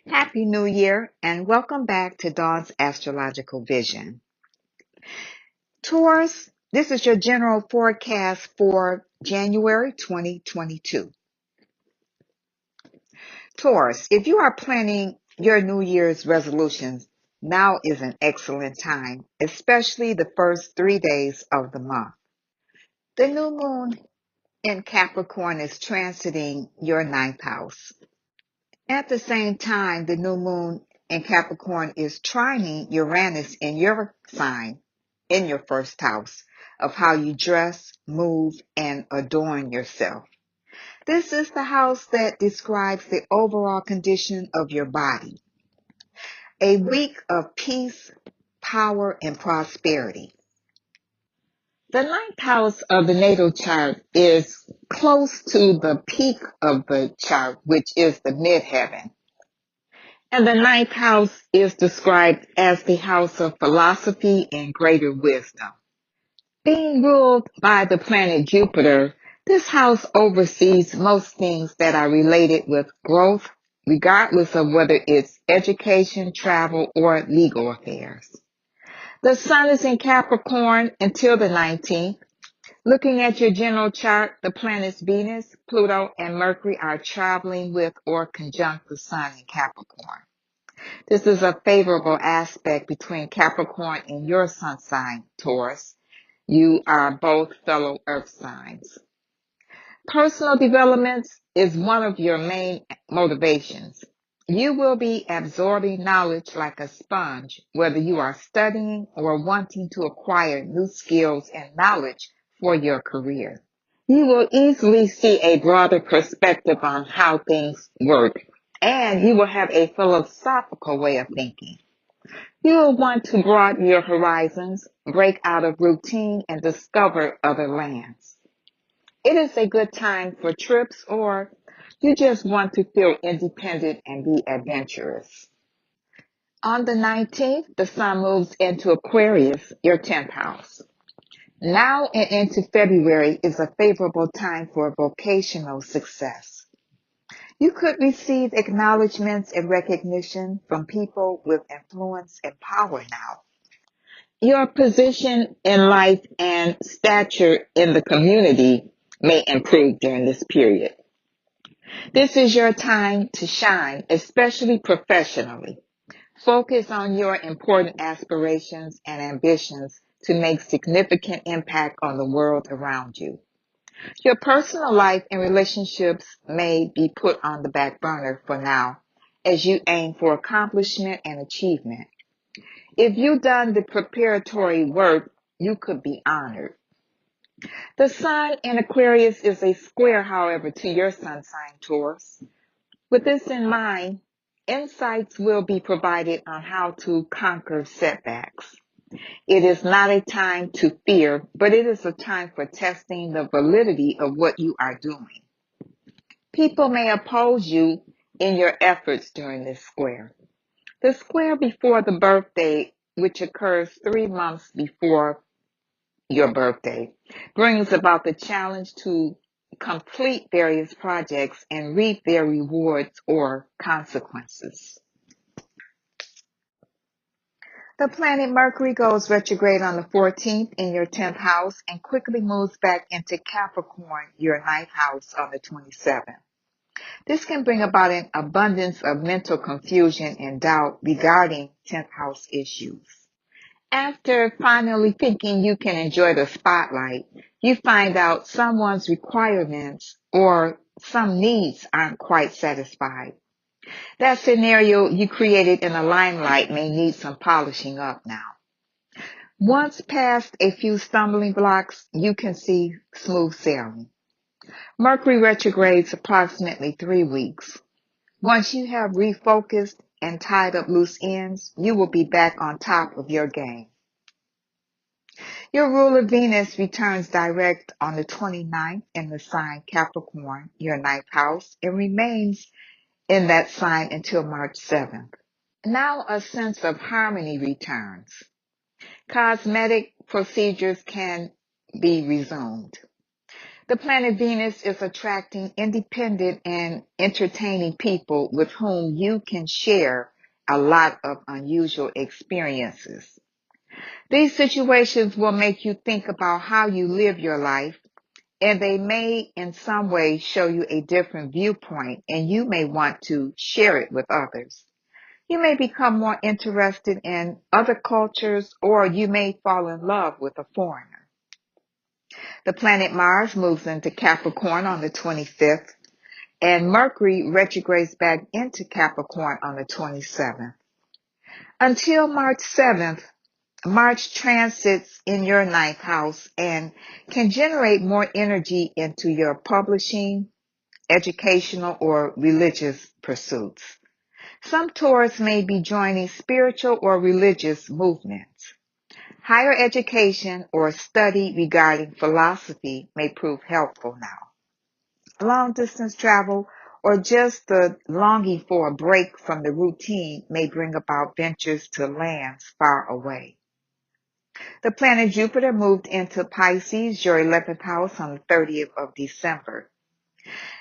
Happy New Year and welcome back to Dawn's Astrological Vision. Taurus, this is your general forecast for January 2022. Taurus, if you are planning your New Year's resolutions, now is an excellent time, especially the first 3 days of the month. The new moon in Capricorn is transiting your ninth house. At the same time, the new moon in Capricorn is trining Uranus in your sign, in your first house, of how you dress, move, and adorn yourself. This is the house that describes the overall condition of your body. A week of peace, power, and prosperity. The ninth house of the natal chart is close to the peak of the chart, which is the midheaven. And the ninth house is described as the house of philosophy and greater wisdom. Being ruled by the planet Jupiter, this house oversees most things that are related with growth, regardless of whether it's education, travel, or legal affairs. The sun is in Capricorn until the 19th. Looking at your general chart, the planets Venus, Pluto, and Mercury are traveling with or conjunct the sun in Capricorn. This is a favorable aspect between Capricorn and your sun sign, Taurus. You are both fellow earth signs. Personal development is one of your main motivations. You will be absorbing knowledge like a sponge, whether you are studying or wanting to acquire new skills and knowledge for your career. You will easily see a broader perspective on how things work, and you will have a philosophical way of thinking. You will want to broaden your horizons, break out of routine, and discover other lands. It is a good time for trips, or you just want to feel independent and be adventurous. On the 19th, the sun moves into Aquarius, your 10th house. Now and into February is a favorable time for vocational success. You could receive acknowledgments and recognition from people with influence and power now. Your position in life and stature in the community may improve during this period. This is your time to shine, especially professionally. Focus on your important aspirations and ambitions to make significant impact on the world around you. Your personal life and relationships may be put on the back burner for now as you aim for accomplishment and achievement. If you've done the preparatory work, you could be honored. The sun in Aquarius is a square, however, to your sun sign, Taurus. With this in mind, insights will be provided on how to conquer setbacks. It is not a time to fear, but it is a time for testing the validity of what you are doing. People may oppose you in your efforts during this square. The square before the birthday, which occurs 3 months before your birthday, brings about the challenge to complete various projects and reap their rewards or consequences. The planet Mercury goes retrograde on the 14th in your 10th house and quickly moves back into Capricorn, your ninth house, on the 27th. This can bring about an abundance of mental confusion and doubt regarding 10th house issues. After finally thinking you can enjoy the spotlight, you find out someone's requirements or some needs aren't quite satisfied. That scenario you created in the limelight may need some polishing up now. Once past a few stumbling blocks, you can see smooth sailing. Mercury retrogrades approximately 3 weeks. Once you have refocused and tied up loose ends, you will be back on top of your game. Your ruler Venus returns direct on the 29th in the sign Capricorn, your ninth house, and remains in that sign until March 7th. Now a sense of harmony returns. Cosmetic procedures can be resumed. The planet Venus is attracting independent and entertaining people with whom you can share a lot of unusual experiences. These situations will make you think about how you live your life, and they may in some way show you a different viewpoint, and you may want to share it with others. You may become more interested in other cultures, or you may fall in love with a foreigner. The planet Mars moves into Capricorn on the 25th, and Mercury retrogrades back into Capricorn on the 27th. Until March 7th, March transits in your ninth house and can generate more energy into your publishing, educational, or religious pursuits. Some Taurus may be joining spiritual or religious movements. Higher education or study regarding philosophy may prove helpful now. Long distance travel or just the longing for a break from the routine may bring about ventures to lands far away. The planet Jupiter moved into Pisces, your 11th house, on the 30th of December.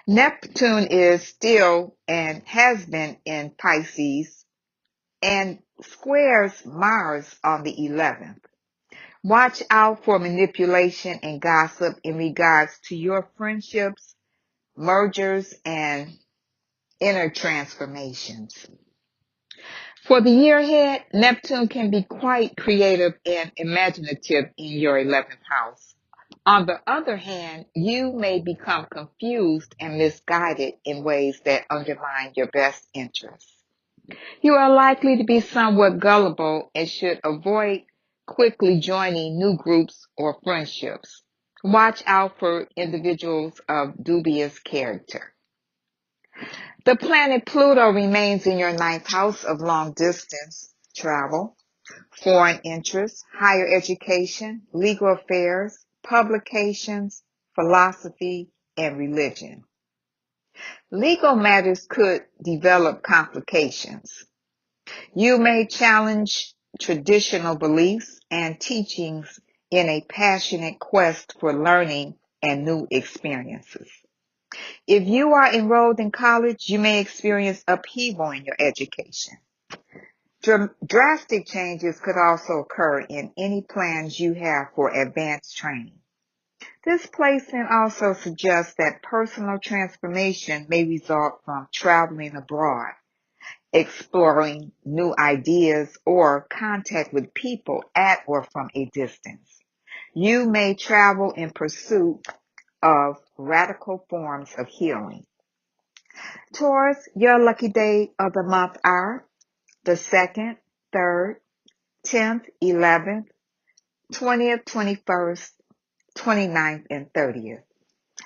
Neptune is still and has been in Pisces and squares Mars on the 11th. Watch out for manipulation and gossip in regards to your friendships, mergers, and inner transformations. For the year ahead, Neptune can be quite creative and imaginative in your 11th house. On the other hand, you may become confused and misguided in ways that undermine your best interests. You are likely to be somewhat gullible and should avoid quickly joining new groups or friendships. Watch out for individuals of dubious character. The planet Pluto remains in your ninth house of long distance travel, foreign interests, higher education, legal affairs, publications, philosophy, and religion. Legal matters could develop complications. You may challenge traditional beliefs and teachings in a passionate quest for learning and new experiences. If you are enrolled in college, you may experience upheaval in your education. Drastic changes could also occur in any plans you have for advanced training. This placement also suggests that personal transformation may result from traveling abroad, exploring new ideas, or contact with people at or from a distance. You may travel in pursuit of radical forms of healing. Taurus, your lucky day of the month are the 2nd, 3rd, 10th, 11th, 20th, 21st, 29th, and 30th.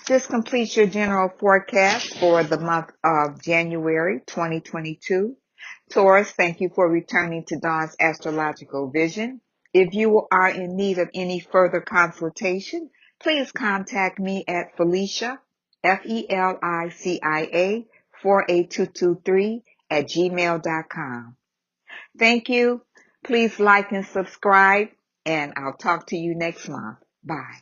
This completes your general forecast for the month of January 2022. Taurus, thank you for returning to Dawn's Astrological Vision. If you are in need of any further consultation, please contact me at Felicia, Felicia, 48223 at gmail.com. Thank you. Please like and subscribe, and I'll talk to you next month. Bye.